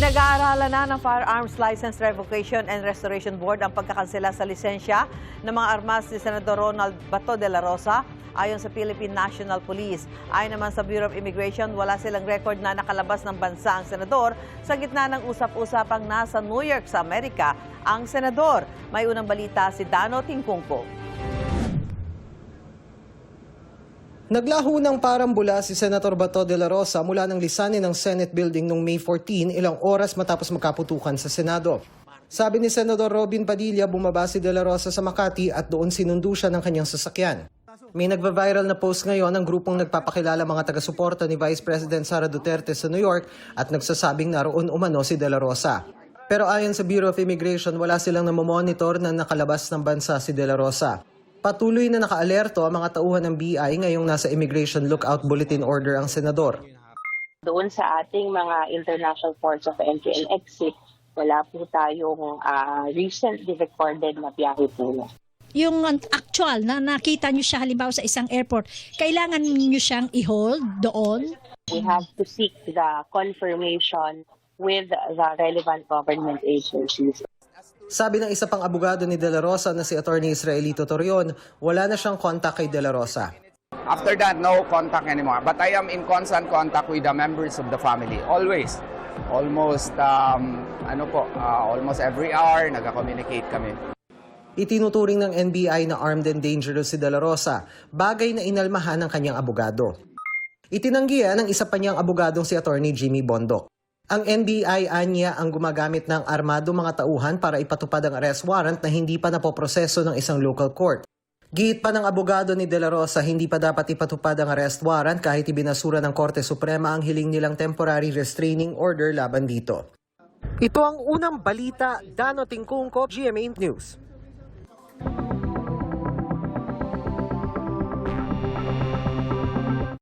Pinag-aaralan na ng Firearms License Revocation and Restoration Board ang pagkakansela sa lisensya ng mga armas ni Senador Ronald Bato de la Rosa ayon sa Philippine National Police. Ayon naman sa Bureau of Immigration, wala silang record na nakalabas ng bansa ang senador sa gitna ng usap-usapang nasa New York sa Amerika ang senador. May unang balita si Dano Tingkungko. Naglaho ng parambula si Senator Bato de la Rosa mula ng lisanin ng Senate Building noong May 14, ilang oras matapos magkaputukan sa Senado. Sabi ni Senador Robin Padilla, bumaba si de la Rosa sa Makati at doon sinundo siya ng kanyang sasakyan. May nagva-viral na post ngayon ng grupong nagpapakilala mga taga-suporta ni Vice President Sara Duterte sa New York at nagsasabing naroon umano si de la Rosa. Pero ayon sa Bureau of Immigration, wala silang namomonitor na nakalabas ng bansa si de la Rosa. Patuloy na nakaalerto ang mga tauhan ng BI ngayong nasa Immigration Lookout Bulletin Order ang senador. Doon sa ating mga international ports of entry and exit, wala po tayong recently recorded na biyahe po. Yung actual na nakita nyo siya halimbawa sa isang airport, kailangan nyo siyang i-hold doon? We have to seek the confirmation with the relevant government agencies. Sabi ng isa pang abogado ni De La Rosa na si Attorney Israelito Torion, wala na siyang contact kay De La Rosa. After that, no contact anymore. But I am in constant contact with the members of the family. Always. Almost, almost every hour, nag-communicate kami. Itinuturing ng NBI na armed and dangerous si De La Rosa, bagay na inalmahan ng kanyang abogado. Itinanggihan ng isa pa niyang abogadong si Attorney Jimmy Bondoc. Ang NBI anya ang gumagamit ng armado mga tauhan para ipatupad ang arrest warrant na hindi pa napoproseso ng isang local court. Giit pa ng abogado ni De La Rosa, hindi pa dapat ipatupad ang arrest warrant kahit ibinasura ng Korte Suprema ang hiling nilang temporary restraining order laban dito. Ito ang unang balita, Dano Tingkungko, GMA News.